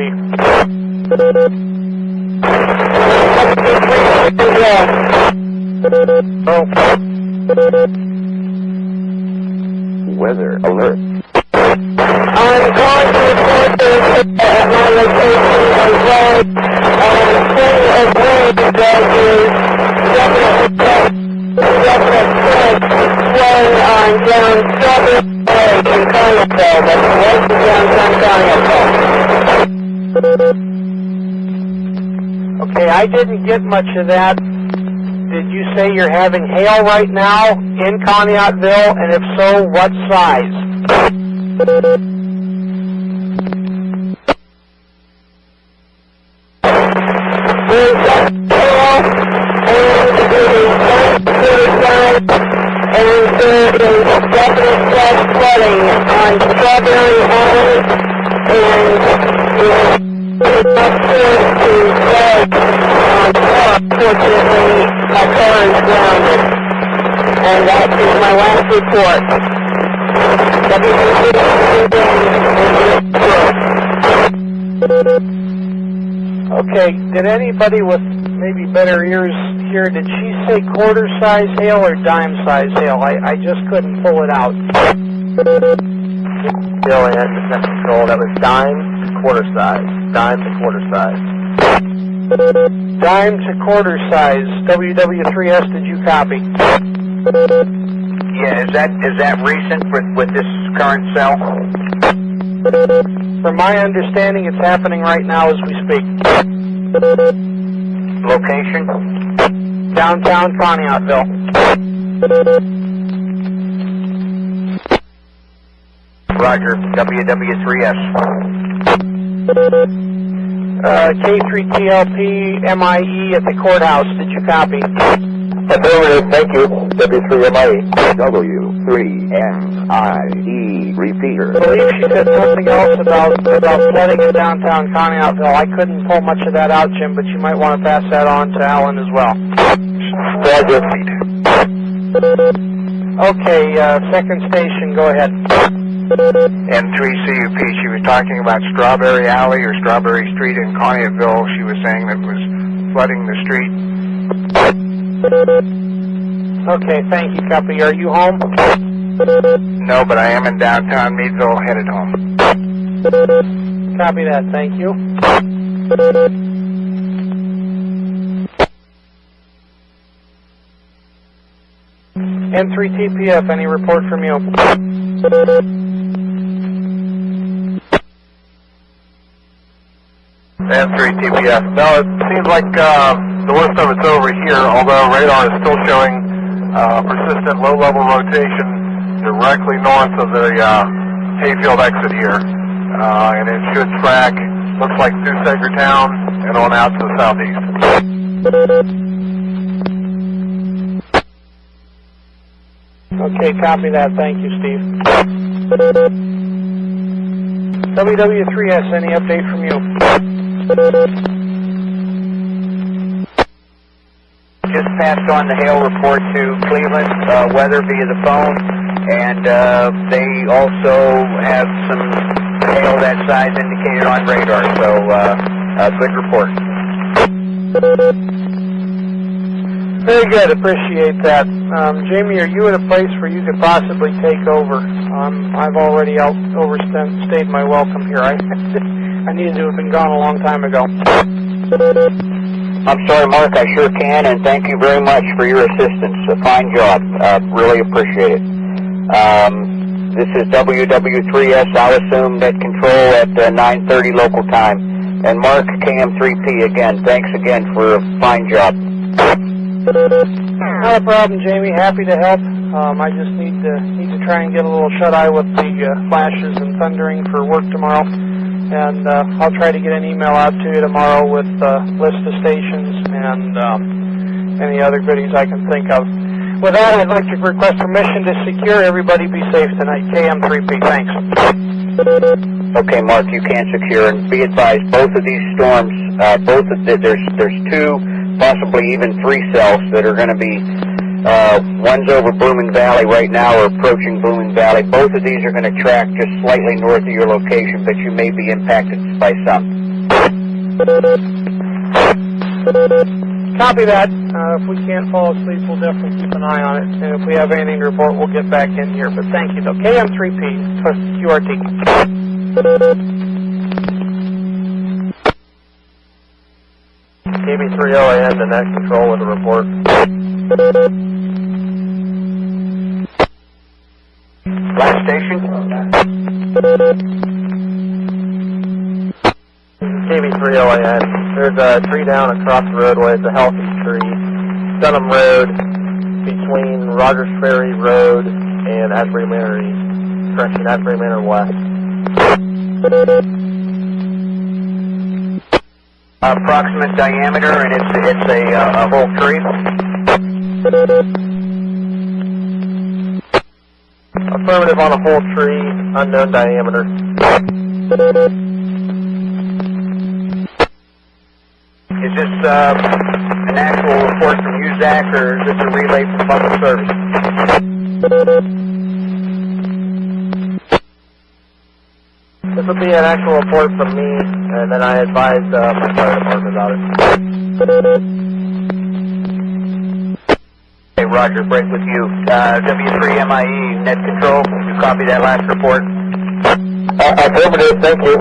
Oh. Weather alert. I'm calling to report this at my location as well. Plenty of wind that is definite flowing on down Strawberry Lake in Conneautville, but west of downtown Conneautville. Okay, I didn't get much of that. Did you say you're having hail right now in Conneautville, and if so, what size? There's hail, and there is definite flash flooding on Strawberry Island, and it's not sure to flood on top. Fortunately, my car is grounded. And that is my last report. Okay, did anybody with maybe better ears hear, did she say quarter-size hail or dime-size hail? I just couldn't pull it out. Bill and control, that was dime to quarter size. Dime to quarter size. Dime to quarter size. WW3S, did you copy? Yeah, is that recent with this current cell? From my understanding, it's happening right now as we speak. Location? Downtown Conneautville. Roger, WW3S. K3TLP MIE at the courthouse. Did you copy? Affirmative, thank you. W3MIE. W3MIE repeater. I believe she said something else about flooding in downtown Conneautville. I couldn't pull much of that out, Jim, but you might want to pass that on to Alan as well. Roger. Okay, second station, go ahead. N3CUP, she was talking about Strawberry Alley or Strawberry Street in Conneautville. She was saying that it was flooding the street. Okay, thank you, copy. Are you home? No, but I am in downtown Meadville, headed home. Copy that, thank you. N3TPF, any report from you? N3TPF. No, it seems like the worst of it's over here, although radar is still showing persistent low-level rotation directly north of the hayfield exit here. And it should track, looks like through Sagertown and on out to the southeast. Okay, copy that. Thank you, Steve. WW3S, any update from you? Just passed on the hail report to Cleveland, weather via the phone, and they also have some hail that size indicated on radar, so good report. Very good, appreciate that. Jamie, are you at a place where you could possibly take over? I've already overstayed my welcome here. I needed to have been gone a long time ago. I'm sorry, Mark, I sure can, and thank you very much for your assistance. A fine job. Really appreciate it. This is WW3S, I'll assume net control at 9:30 local time. And Mark, KM3P again, thanks again for a fine job. Not a problem, Jamie. Happy to help. I just need to try and get a little shut-eye with the flashes and thundering for work tomorrow. And I'll try to get an email out to you tomorrow with list of stations and any other goodies I can think of. With that, I'd like to request permission to secure. Everybody be safe tonight. KM3P, thanks. Okay, Mark, you can secure, and be advised, both of these storms, there's two, possibly even three cells that are going to be, one's over Blooming Valley right now, or approaching Blooming Valley. Both of these are going to track just slightly north of your location, but you may be impacted by some. Copy that. If we can't fall asleep, we'll definitely keep an eye on it. And if we have anything to report, we'll get back in here. But thank you, though. KM3P, QRT. KB3LAN to net control with a report. Last station. KB3LAN. There's a tree down across the roadway. It's a healthy tree. Dunham Road between Rogers Ferry Road and Asbury Manor East. Correction, Asbury Manor West. Approximate diameter, and it's a whole tree. Affirmative on a whole tree, unknown diameter. Is this an actual report from USAC, or is this a relay from public service? This will be an actual report from me, and then I advise my fire department about it. Okay, Roger, break with you. W3MIE, net control, you copy that last report? Affirmative, thank you.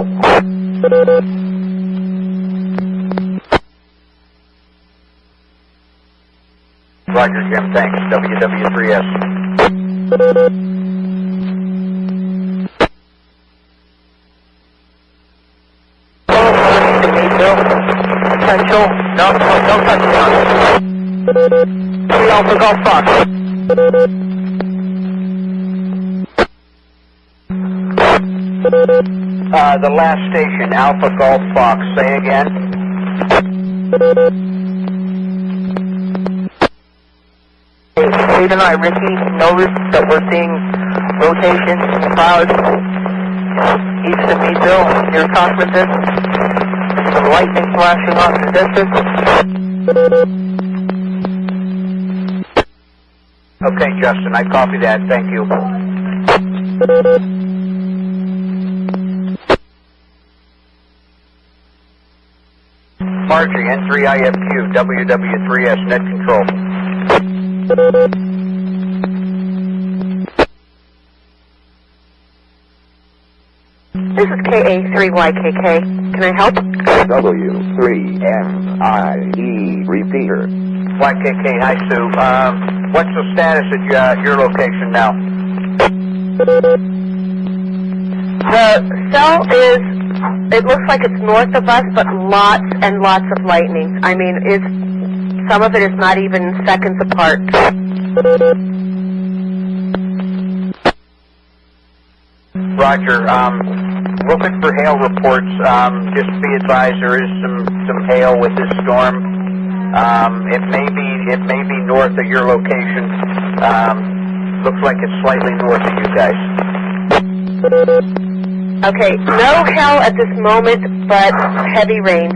Roger, Jim, thanks. WW3S. Potential. No touchdown. 3 Alpha Golf Fox. The last station, Alpha Golf Fox. Say again. Steve and I, Ricky, noticed that we're seeing rotation in the clouds east of Meadville, near Cochranton. Some lightning flashing off in the distance. Okay, Justin, I copy that. Thank you. Margie, N3IFQ, WW3S, net control. This is KA3YKK. Can I help? W3MIE repeater. YKK, hi Sue. What's the status at your location now? The cell is, it looks like it's north of us, but lots and lots of lightning. I mean, some of it is not even seconds apart. Roger. Looking for hail reports. Just be advised there is some hail with this storm. It may be north of your location. Looks like it's slightly north of you guys. Okay, no hail at this moment, but heavy rain.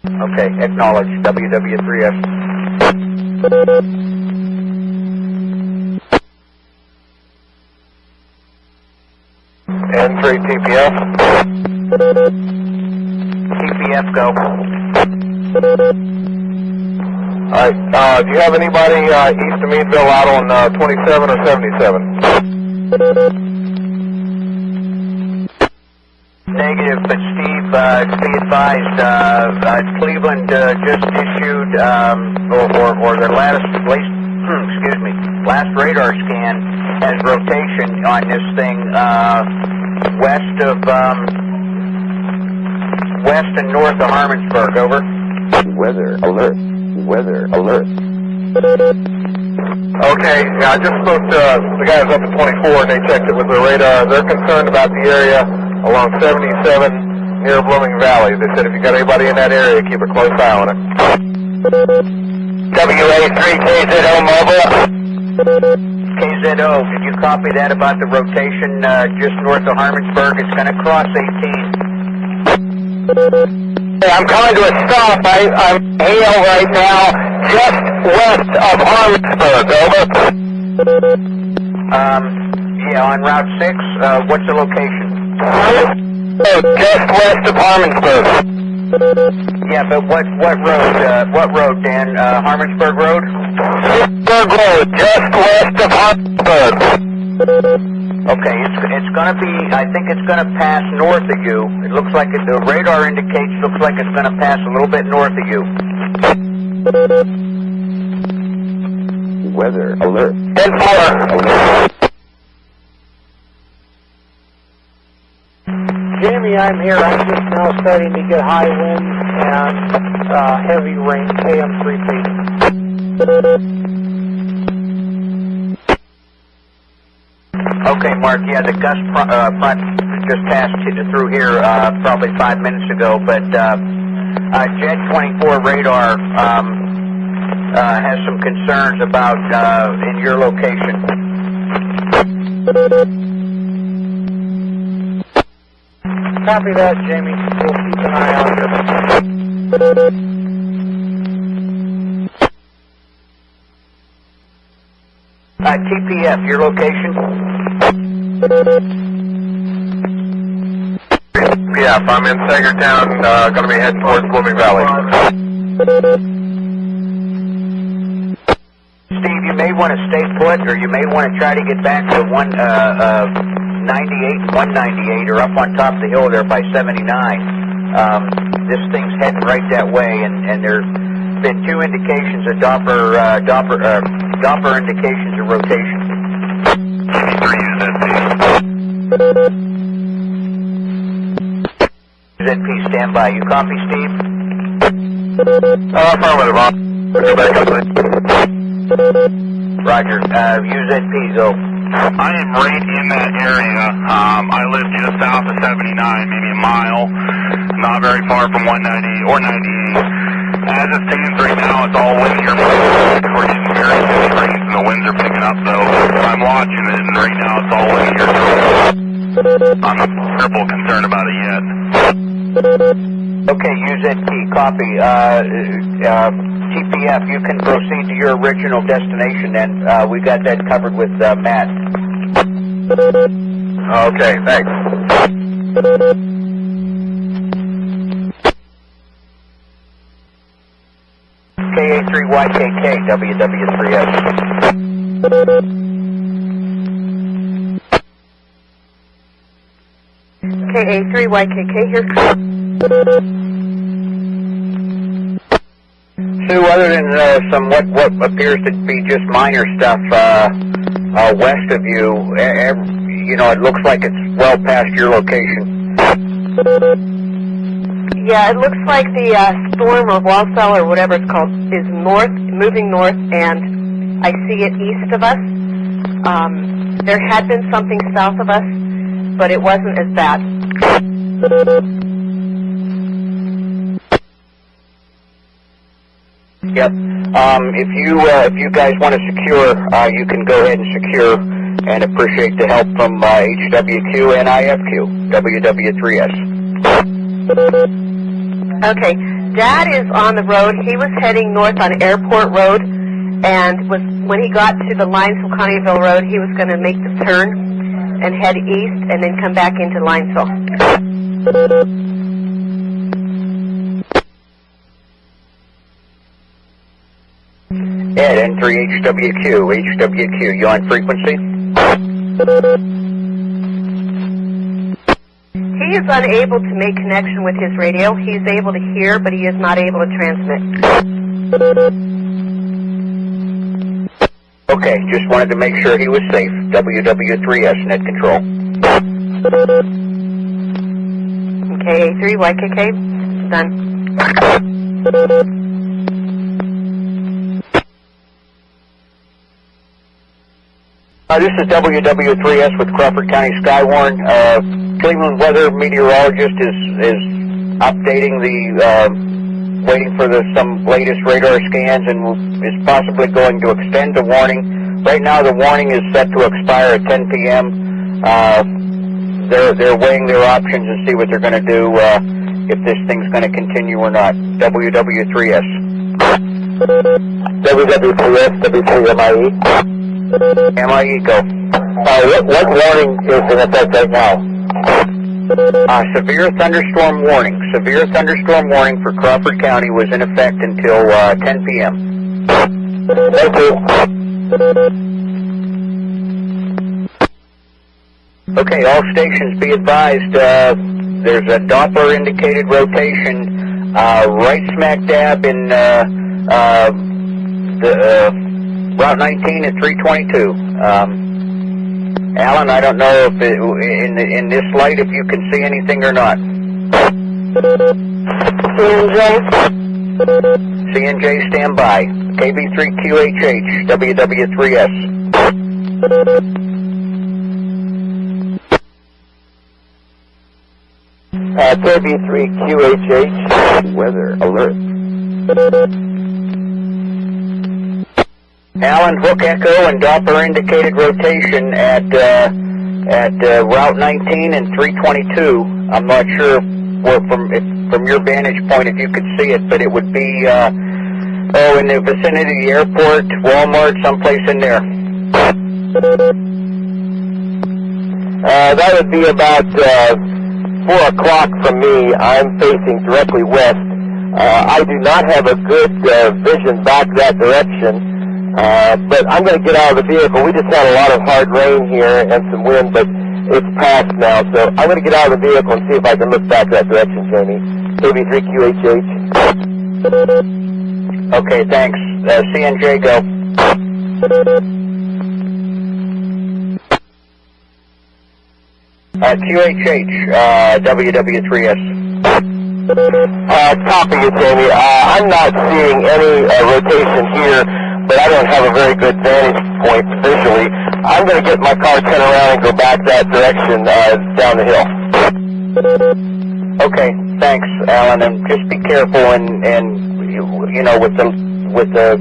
Okay, acknowledge. WW3S. N3 TPF. TPF, go. Alright, do you have anybody east of Meadville out on 27 or 77? Negative, but Steve, be advised, Cleveland just issued, or their last radar scan has rotation on this thing, west and north of Harmonsburg, over. Weather alert. Weather alert. Okay, I just spoke to the guys up at 24 and they checked it with their radar. They're concerned about the area along 77 near Blooming Valley. They said if you got anybody in that area, keep a close eye on it. WA3KZO mobile. KZO, did you copy that about the rotation just north of Harmonsburg? It's going to cross 18. I'm coming to a stop. I'm hail right now, just west of Harmonsburg. Over. Yeah, on Route 6. What's the location? Just west of Harmonsburg. Yeah, but what road, Dan? Harmonsburg Road? Harmonsburg Road, just west of Harmonsburg. Okay, it's going to be, I think it's going to pass north of you. It looks like the radar indicates, looks like it's going to pass a little bit north of you. Weather alert. 10-4. Jamie, I'm here. I'm just now starting to get high winds and heavy rain, KM3P. Okay, Mark, yeah, the gust front just passed through here probably 5 minutes ago, but Jet 24 radar has some concerns about in your location. Copy that, Jamie. We'll keep an eye on it. TPF, your location? Yeah, if I'm in Sagertown, going to be heading towards Blooming Valley. Steve, you may want to stay put, or you may want to try to get back to 198, or up on top of the hill there by 79. This thing's heading right that way, and there's been two indications of Doppler indications of rotation. ZP, stand by. You copy, Steve? Affirmative. I'll go back up there. Roger. UZP, go. I am right in that area. I live just south of 79, maybe a mile, not very far from 190 or 98. As it stands right now, it's all windier. We're getting very heavy rains and the winds are picking up, though. I'm watching it, and right now it's all windier. I'm not terrible concerned about it yet. Okay, UZP, copy. TPF, you can proceed to your original destination, and we got that covered with Matt. Okay, thanks. KA3YKK, WW3S. KA3YKK here. Sue, other than some what appears to be just minor stuff west of you, it looks like it's well past your location. Yeah, it looks like the storm or wall cell or whatever it's called is moving north, and I see it east of us. There had been something south of us, but it wasn't as bad. Yep. If you guys want to secure, you can go ahead and secure, and appreciate the help from HWQ and IFQ, WW3S. Okay, Dad is on the road. He was heading north on Airport Road, and when he got to the Linesville-Connieville Road, he was going to make the turn and head east and then come back into Linesville. Ed, N3HWQ, you on frequency? He is unable to make connection with his radio. He's able to hear, but he is not able to transmit. Okay, just wanted to make sure he was safe. WW3S, net control. KA3YKK, done. This is WW3S with Crawford County SKYWARN. Cleveland weather meteorologist is updating waiting for some latest radar scans, and is possibly going to extend the warning. Right now the warning is set to expire at 10 p.m. They're weighing their options and see what they're going to do if this thing's going to continue or not. WW3S. WW3S, W3MIE. MIE, go. What warning is in effect right now? Severe thunderstorm warning. Severe thunderstorm warning for Crawford County was in effect until 10 p.m. Thank you. Okay, all stations be advised, there's a Doppler indicated rotation right smack dab in Route 19 at 322. Alan, I don't know if in this light if you can see anything or not. CNJ, stand by. KB3QHH, WW3S. KB3QHH. Weather alert. Alan, hook echo and Doppler indicated rotation at Route 19 and 322. I'm not sure from your vantage point if you could see it, but it would be in the vicinity of the airport, Walmart, someplace in there. That would be about 4 o'clock from me. I'm facing directly west. I do not have a good vision back that direction. But I'm going to get out of the vehicle. We just had a lot of hard rain here and some wind, but it's past now. So I'm going to get out of the vehicle and see if I can look back that direction, Jamie. KB3QHH. Okay, thanks. CNJ, go. QHH, WW3S. Copy you, Jamie. I'm not seeing any rotation here, but I don't have a very good vantage point visually. I'm going to get my car, turn around, and go back that direction down the hill. Okay, thanks, Alan, and just be careful and with the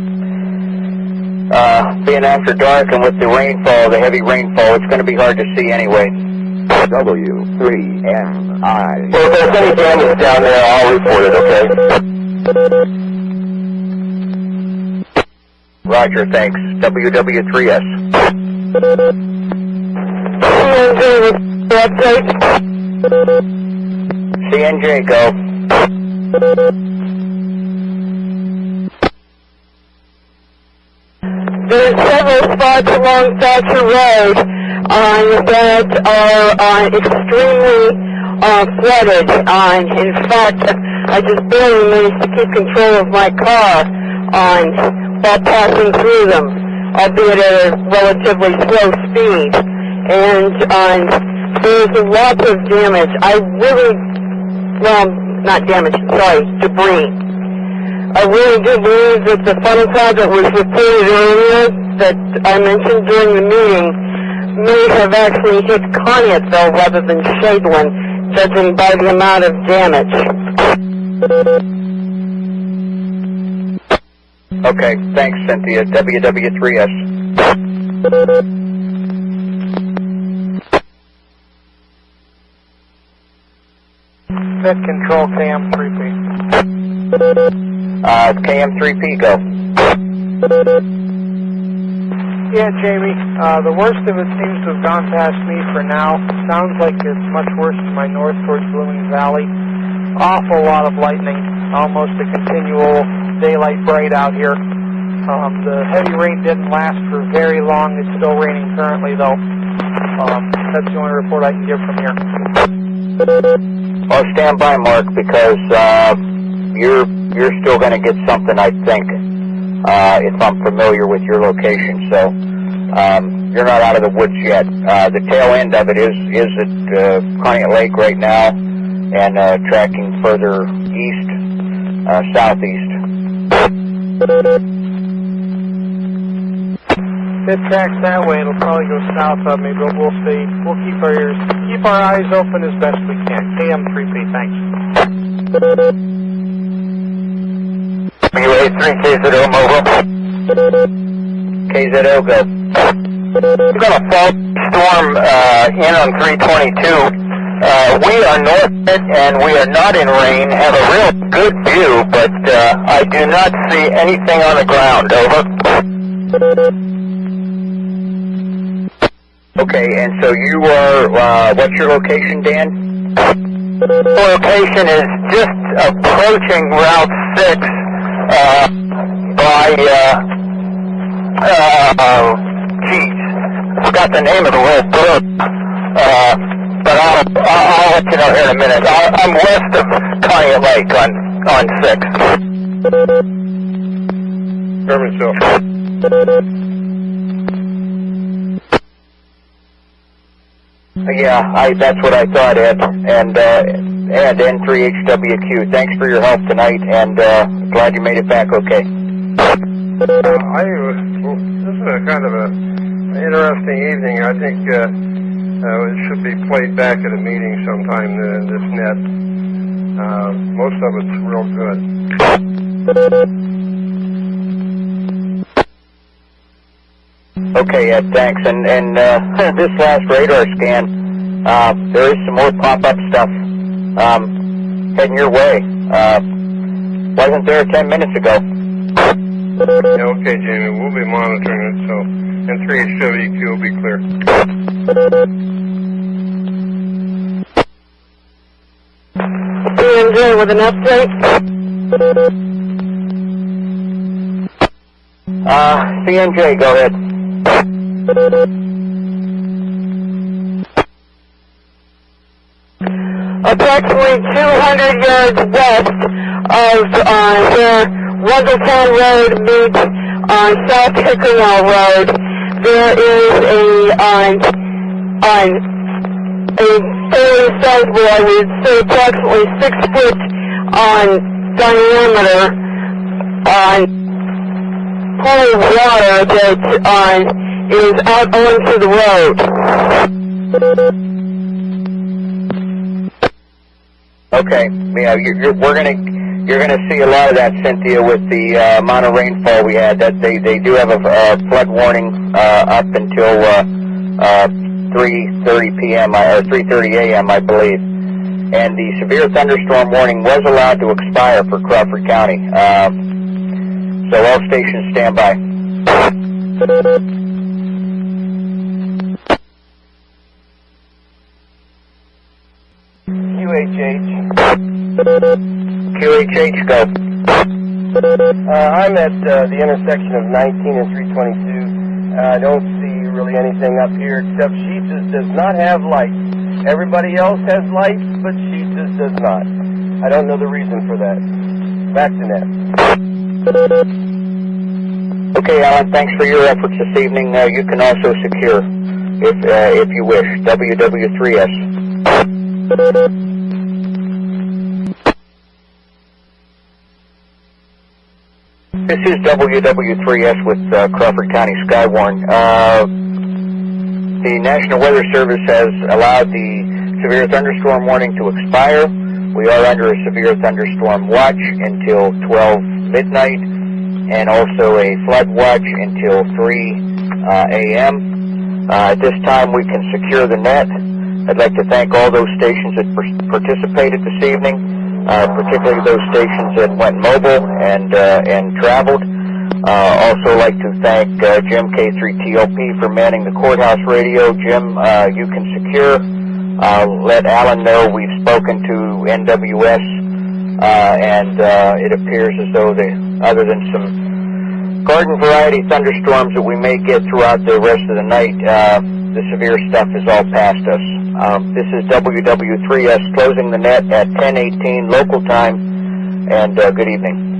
being after dark and with the rainfall, the heavy rainfall, it's going to be hard to see anyway. W3MIE. Well, if there's any damage down there, I'll report it, okay? Roger, thanks. WW3S. CNJ, go. there's several spots along Thatcher Road that are extremely flooded. In fact, I just barely managed to keep control of my car while passing through them, albeit at a relatively slow speed. And there's lots of damage. Debris. I really do believe that the funnel cloud that was reported earlier that I mentioned during the meeting may have actually hit Conneautville rather than Shadeland, judging by the amount of damage. Okay, thanks, Cynthia. WW3S. Set control KM3P. KM3P, go. Yeah, Jamie, the worst of it seems to have gone past me for now. Sounds like it's much worse to my north towards Blooming Valley. Awful lot of lightning, almost a continual daylight bright out here. The heavy rain didn't last for very long. It's still raining currently, though. That's the only report I can give from here. Well, stand by, Mark, because you're still going to get something, I think, if I'm familiar with your location. So you're not out of the woods yet. The tail end of it is at Conneaut Lake right now, and tracking further east, southeast. If it tracks that way, it'll probably go south of me, but we'll see. We'll keep our eyes open as best we can. KM3P, thanks. WA3KZO mobile. KZO, go. We've got a fault storm in on 322. We are north of it, and we are not in rain. Have a real good view, but I do not see anything on the ground. Over. Okay, and so you are, what's your location, Dan? Location is just approaching Route 6 by, forgot the name of the little brook, but I'll let you know here in a minute. I'm west of Conneaut Lake on 6. Irvinsville. Yeah, that's what I thought, Ed. And N3HWQ, thanks for your help tonight, and glad you made it back okay. This is a kind of an interesting evening. I think it should be played back at a meeting sometime, this net. Most of it's real good. Okay, Ed, thanks. And this last radar scan, there is some more pop-up stuff heading your way. Wasn't there 10 minutes ago? Yeah, okay, Jamie, we'll be monitoring it, so N3HWQ will be clear. CMJ with an update. CMJ, go ahead. Approximately 200 yards west of where Rugglestown Road meets South Hickoryville Road, there is a fairly sizable, I would say approximately 6 foot diameter pool of water that is out onto the road. Okay, yeah, you're gonna see a lot of that, Cynthia, with the amount of rainfall we had. That they do have a flood warning up until 3:30 p.m. or 3:30 a.m. I believe, and the severe thunderstorm warning was allowed to expire for Crawford County. So all stations stand by. QHH, go. I'm at the intersection of 19 and 322. I don't see really anything up here except Sheets does not have lights. Everybody else has lights, but Sheets does not. I don't know the reason for that. Back to Nat. Okay, Alan, thanks for your efforts this evening. You can also secure, if you wish, WW3S. This is WW3S with Crawford County SKYWARN. The National Weather Service has allowed the severe thunderstorm warning to expire. We are under a severe thunderstorm watch until 12 midnight and also a flood watch until 3 a.m. At this time we can secure the net. I'd like to thank all those stations that participated this evening, particularly those stations that went mobile and traveled. Also like to thank Jim K3TLP for manning the courthouse radio. Jim, you can secure. Let Alan know we've spoken to NWS, and it appears as though other than some garden variety thunderstorms that we may get throughout the rest of the night, the severe stuff is all past us. This is WW3S closing the net at 10:18 local time, and good evening.